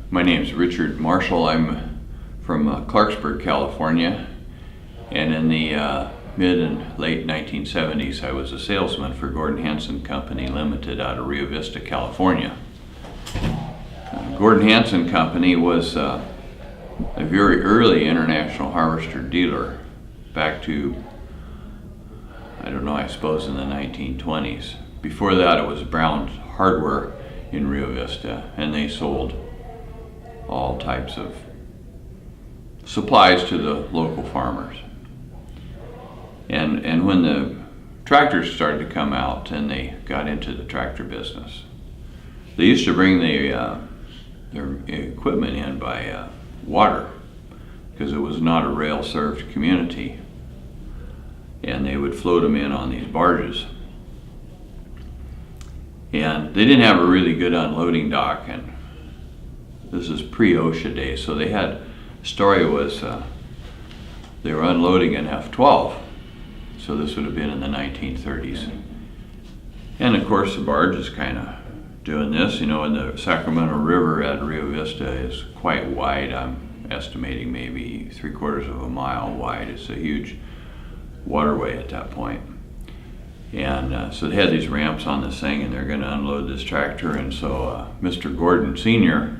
My name is Richard Marshall. I'm from Clarksburg, California, and in the mid and late 1970s I was a salesman for Gordon Hansen Company Ltd. Out of Rio Vista, California. Gordon Hansen Company was a very early international harvester dealer back to, I don't know, I suppose in the 1920s. Before that it was Brown's Hardware in Rio Vista, and they sold all types of supplies to the local farmers. And when the tractors started to come out and they got into the tractor business, they used to bring their equipment in by water, because it was not a rail-served community, and they would float them in on these barges. And they didn't have a really good unloading dock, and this is pre-OSHA days, so they had, story was they were unloading an F-12, so this would have been in the 1930s. And of course the barge is kind of doing this, and the Sacramento River at Rio Vista is quite wide. I'm estimating maybe 3/4 of a mile wide. It's a huge waterway at that point. And so they had these ramps on this thing, and they're going to unload this tractor. And so Mr. Gordon Sr.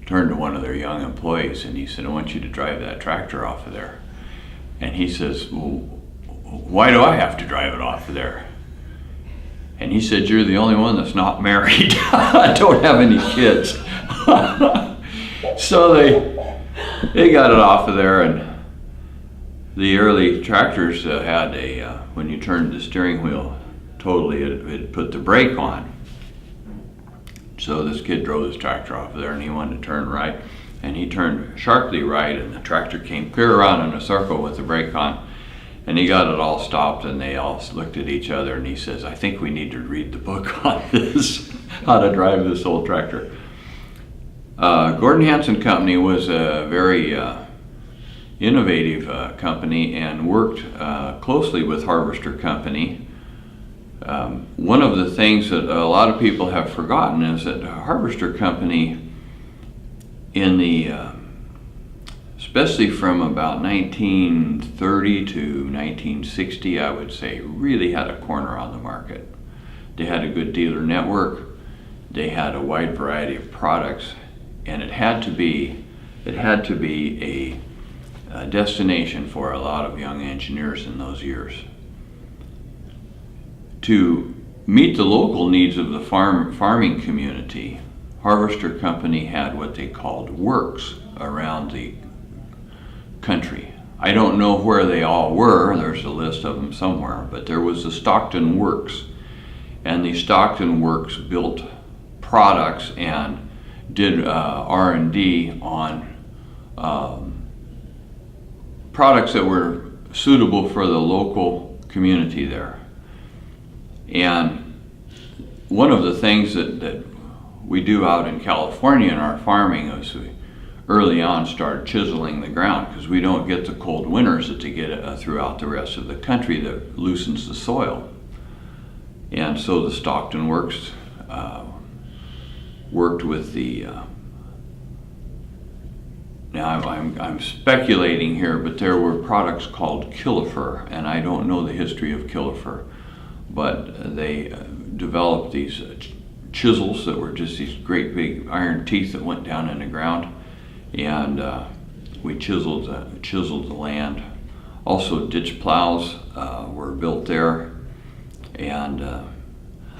Turned to one of their young employees and he said, "I want you to drive that tractor off of there." And he says, "Well, why do I have to drive it off of there?" And he said, "You're the only one that's not married. I don't have any kids." So they got it off of there, and the early tractors had when you turned the steering wheel totally, it put the brake on. So this kid drove his tractor off of there, and he wanted to turn right, and he turned sharply right, and the tractor came clear around in a circle with the brake on, and he got it all stopped, and they all looked at each other, and he says, "I think we need to read the book on this, how to drive this old tractor." Gordon Hansen Company was a very innovative company and worked closely with Harvester Company. One of the things that a lot of people have forgotten is that Harvester Company in the especially from about 1930 to 1960, I would say, really had a corner on the market. They had a good dealer network, they had a wide variety of products, and it had to be a destination for a lot of young engineers in those years. To meet the local needs of the farming community, Harvester Company had what they called works around the country. I don't know where they all were, there's a list of them somewhere, but there was the Stockton Works, and the Stockton Works built products and did R&D on products that were suitable for the local community there. And one of the things that we do out in California in our farming is we early on started chiseling the ground, because we don't get the cold winters that they get throughout the rest of the country that loosens the soil. And so the Stockton Works worked with the now I'm speculating here, but there were products called Kilifer, and I don't know the history of Kilifer, but they developed these chisels that were just these great big iron teeth that went down in the ground, and we chiseled the land. Also ditch plows were built there, and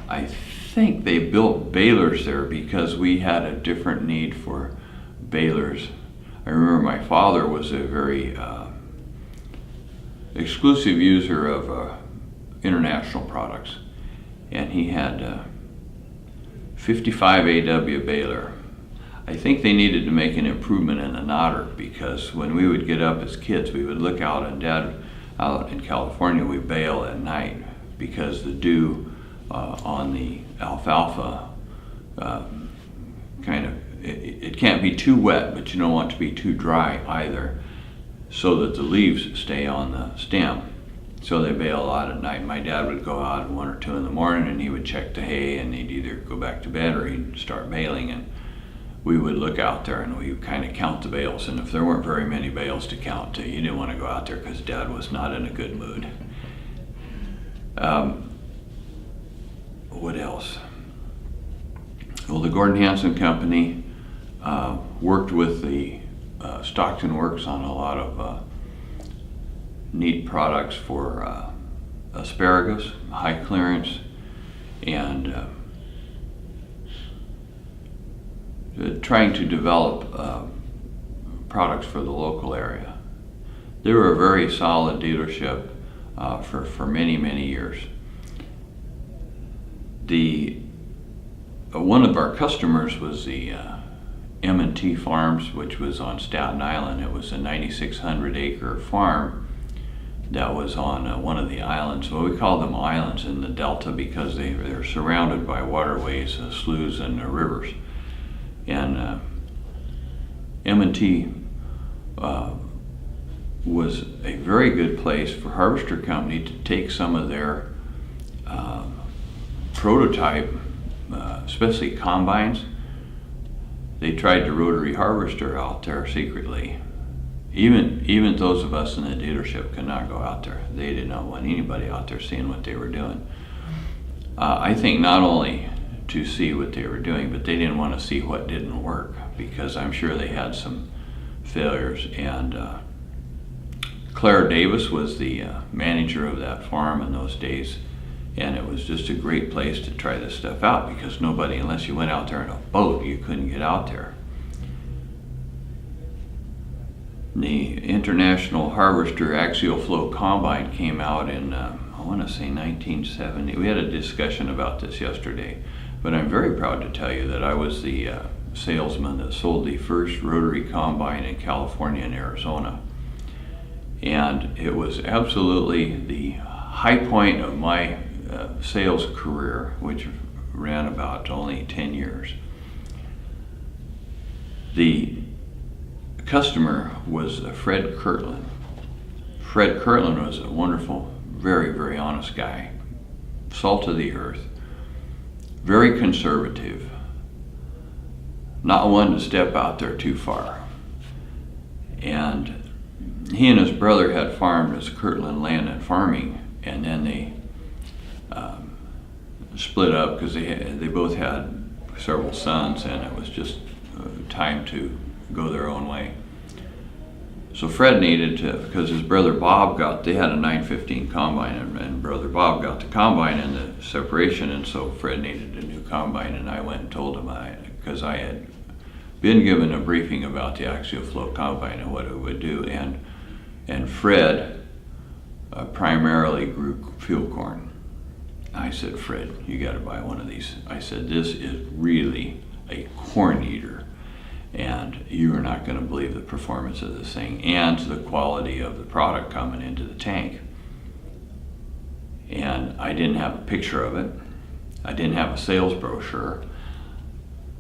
I think they built balers there because we had a different need for balers. I remember my father was a very exclusive user of international products, and he had 55 AW baler. I think they needed to make an improvement in the knotter, because when we would get up as kids, we would look out, and Dad, out in California, we bale at night because the dew on the alfalfa it can't be too wet, but you don't want it to be too dry either, so that the leaves stay on the stem. So they bale a lot at night. My dad would go out at 1 or 2 in the morning, and he would check the hay, and he'd either go back to bed or he'd start baling. And we would look out there and we would kind of count the bales. And if there weren't very many bales to count, you didn't want to go out there because Dad was not in a good mood. What else? Well, the Gordon Hansen Company worked with the Stockton Works on a lot of neat products for asparagus, high clearance, and trying to develop products for the local area. They were a very solid dealership for many, many years. One of our customers was the M&T Farms, which was on Staten Island. It was a 9,600 acre farm that was on one of the islands. Well, we call them islands in the Delta because they're surrounded by waterways, sloughs, and rivers. And M&T was a very good place for Harvester Company to take some of their prototype, especially combines. They tried the rotary harvester out there secretly. Even those of us in the dealership could not go out there. They did not want anybody out there seeing what they were doing. I think not only to see what they were doing, but they didn't want to see what didn't work, because I'm sure they had some failures. And Claire Davis was the manager of that farm in those days, and it was just a great place to try this stuff out, because nobody, unless you went out there in a boat, you couldn't get out there. The International Harvester Axial Flow Combine came out in, I want to say 1970. We had a discussion about this yesterday, but I'm very proud to tell you that I was the salesman that sold the first rotary combine in California and Arizona. And it was absolutely the high point of my sales career, which ran about only 10 years. The customer was Fred Kirtland. Fred Kirtland was a wonderful, very, very honest guy, salt of the earth, very conservative, not one to step out there too far. And he and his brother had farmed as Kirtland Land and Farming, and then they split up because they both had several sons, and it was just time to go their own way. So Fred needed to, because his brother Bob they had a 915 combine, and brother Bob got the combine in the separation, and so Fred needed a new combine, and I went and told him, because I had been given a briefing about the axial flow combine and what it would do, and Fred primarily grew field corn. I said, Fred, you got to buy one of these. I said, this is really a corn eater, and you are not going to believe the performance of this thing and the quality of the product coming into the tank. And I didn't have a picture of it. I didn't have a sales brochure.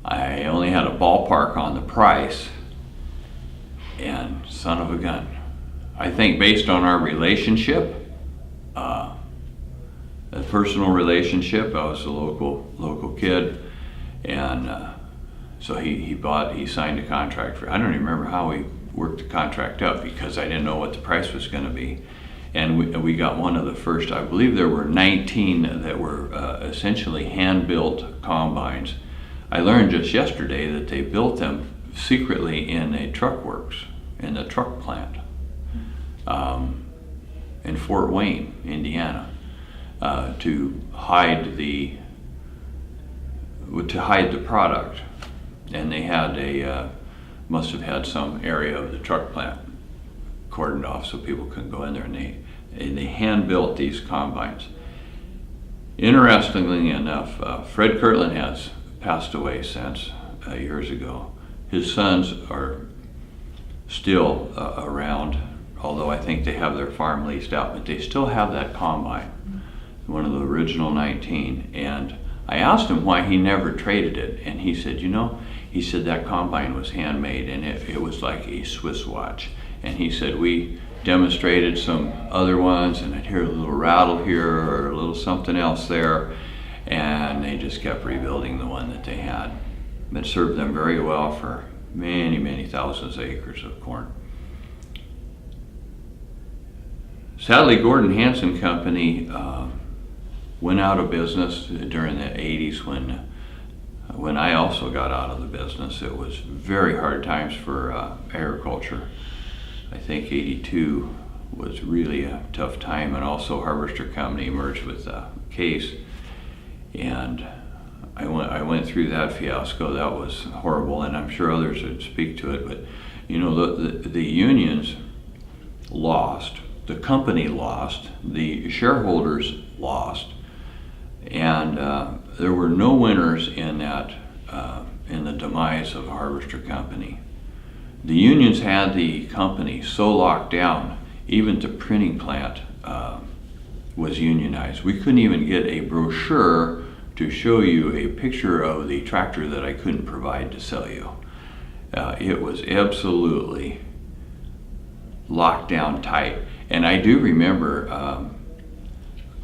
I only had a ballpark on the price, and son of a gun. I think based on our relationship, a personal relationship, I was a local kid, and so he signed a contract for, I don't even remember how we worked the contract up, because I didn't know what the price was going to be. And we got one of the first, I believe there were 19 that were essentially hand-built combines. I learned just yesterday that they built them secretly in a truck works, in a truck plant in Fort Wayne, Indiana, to hide the product. And they had must have had some area of the truck plant cordoned off so people couldn't go in there, and they hand-built these combines. Interestingly enough, Fred Kirtland has passed away since years ago. His sons are still around, although I think they have their farm leased out, but they still have that combine, one of the original 19. And I asked him why he never traded it, and he said, he said that combine was handmade, and it was like a Swiss watch. And he said, we demonstrated some other ones, and I'd hear a little rattle here or a little something else there, and they just kept rebuilding the one that they had. It served them very well for many, many thousands of acres of corn. Sadly, Gordon Hansen Company went out of business during the 80s when I also got out of the business. It was very hard times for agriculture. I think 82 was really a tough time, and also Harvester Company merged with Case, and I went through that fiasco. That was horrible, and I'm sure others would speak to it. But you know, the unions lost, the company lost, the shareholders lost, and there were no winners in that in the demise of Harvester Company. The unions had the company so locked down, even the printing plant was unionized. We couldn't even get a brochure to show you a picture of the tractor that I couldn't provide to sell you. It was absolutely locked down tight. And I do remember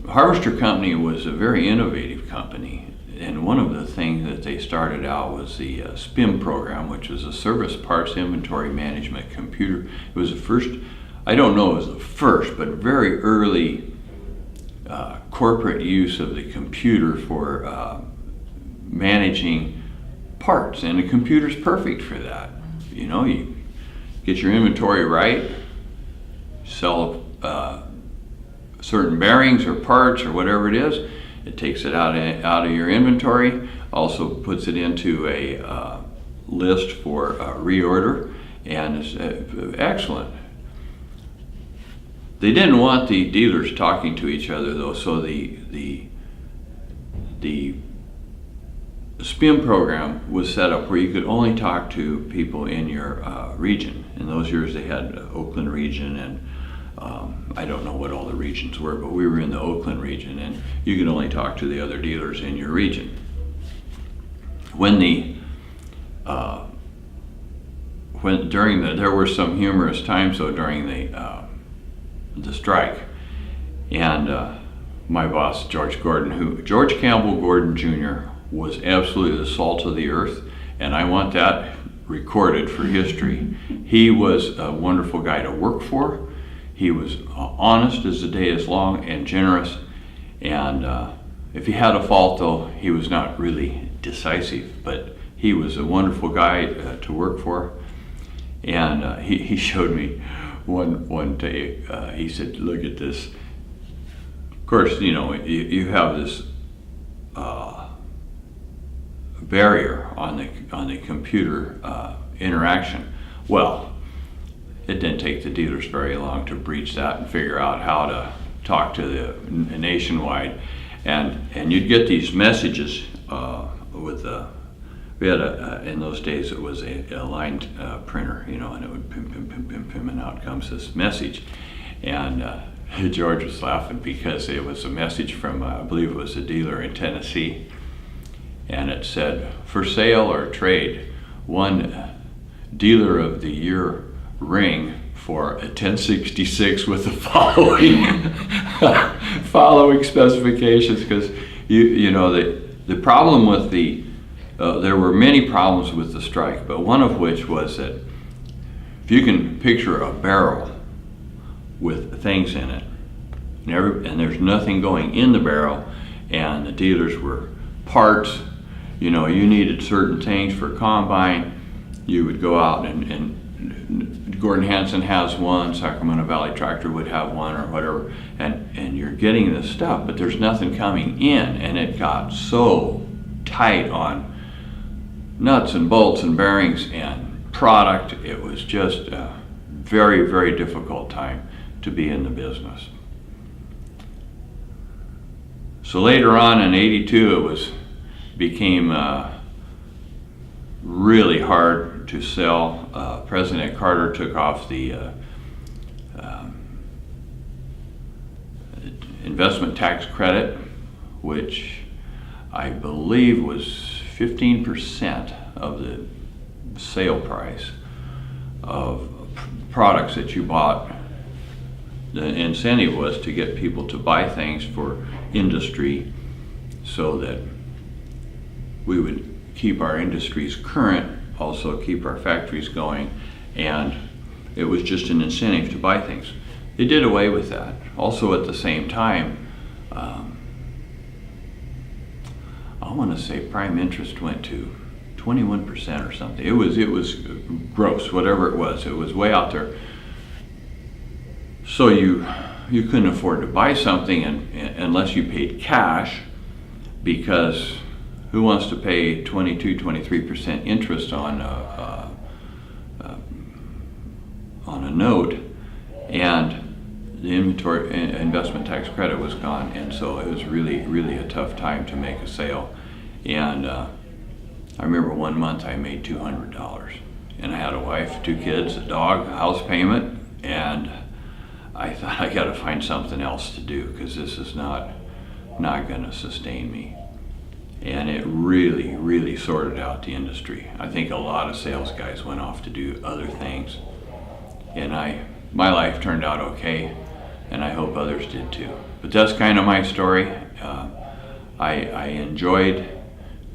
Harvester Company was a very innovative company. And one of the things that they started out was the SPIM program, which was a Service Parts Inventory Management Computer. It was the first, I don't know if it was the first, but very early corporate use of the computer for managing parts. And the computer's perfect for that. You know, you get your inventory right, sell certain bearings or parts or whatever it is. It takes it out of your inventory, also puts it into a list for reorder, and it's excellent. They didn't want the dealers talking to each other though, so the SPIM program was set up where you could only talk to people in your region. In those years they had Oakland region, and I don't know what all the regions were, but we were in the Oakland region, and you could only talk to the other dealers in your region. When there were some humorous times though during the strike, and my boss George Campbell Gordon Jr. was absolutely the salt of the earth, and I want that recorded for history. He was a wonderful guy to work for. He was honest as the day is long and generous, and if he had a fault though, he was not really decisive, but he was a wonderful guy to work for. And he showed me one day, he said, look at this. Of course, you know, you have this barrier on the computer interaction. Well, it didn't take the dealers very long to breach that and figure out how to talk to the nationwide, and you'd get these messages with we had in those days it was a lined printer, you know, and it would pim, and out comes this message, and George was laughing because it was a message from I believe it was a dealer in Tennessee, and it said, for sale or trade, one dealer of the year ring for a 1066 with the following specifications. Because you know the problem with there were many problems with the strike, but one of which was that if you can picture a barrel with things in it, and there's nothing going in the barrel, and the dealers were parts, you know, you needed certain things for combine, you would go out and Gordon Hansen has one, Sacramento Valley Tractor would have one, or whatever, and you're getting this stuff, but there's nothing coming in, and it got so tight on nuts and bolts and bearings and product. It was just a very, very difficult time to be in the business. So later on in '82, it became really hard to sell. President Carter took off the investment tax credit, which I believe was 15% of the sale price of products that you bought. The incentive was to get people to buy things for industry so that we would keep our industries current, also keep our factories going, and it was just an incentive to buy things. They did away with that. Also at the same time, I want to say prime interest went to 21% or something. It was gross, whatever it was way out there. So you couldn't afford to buy something unless you paid cash, because who wants to pay 22-23% interest on a note, and the inventory investment tax credit was gone, and so it was really a tough time to make a sale. And I remember one month I made $200, and I had a wife, 2 kids, a dog, a house payment, and I thought I got to find something else to do, because this is not going to sustain me. And it really sorted out the industry. I think a lot of sales guys went off to do other things, and my life turned out okay, and I hope others did too. But that's kind of my story. I enjoyed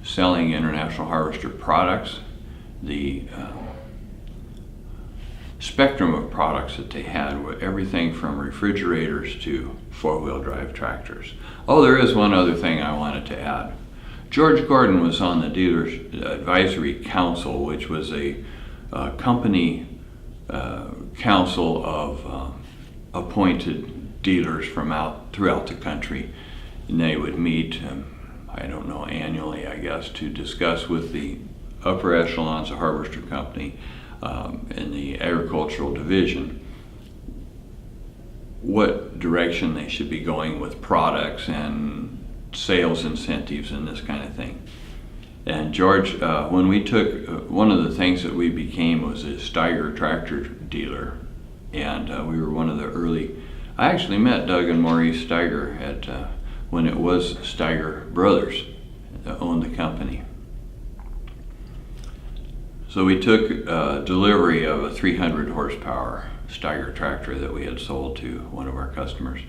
selling International Harvester products. The spectrum of products that they had were everything from refrigerators to 4-wheel drive tractors. Oh, there is one other thing I wanted to add. George Gordon was on the Dealers Advisory Council, which was a company council of appointed dealers from throughout the country, and they would meet, I don't know, annually, I guess, to discuss with the upper echelons of Harvester Company in the agricultural division what direction they should be going with products and sales incentives and this kind of thing. And George, when we took, one of the things that we became was a Steiger tractor dealer, and we were one of the early, I actually met Doug and Maurice Steiger at when it was Steiger Brothers that owned the company. So we took delivery of a 300 horsepower Steiger tractor that we had sold to one of our customers.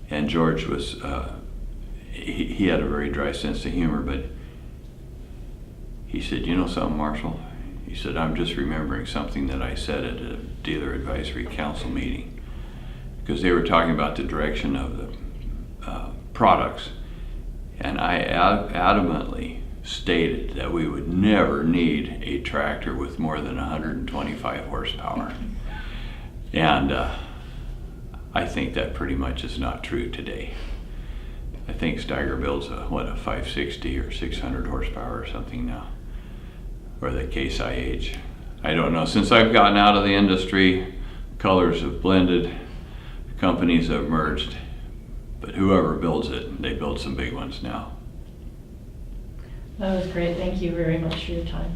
And George was, he had a very dry sense of humor, but he said, "You know something, Marshall?" He said, "I'm just remembering something that I said at a dealer advisory council meeting." Because they were talking about the direction of the products. And I adamantly stated that we would never need a tractor with more than 125 horsepower. And I think that pretty much is not true today. I think Steiger builds a 560 or 600 horsepower or something now, or the case IH. I don't know. Since I've gotten out of the industry, colors have blended, companies have merged, but whoever builds it, they build some big ones now. That was great. Thank you very much for your time.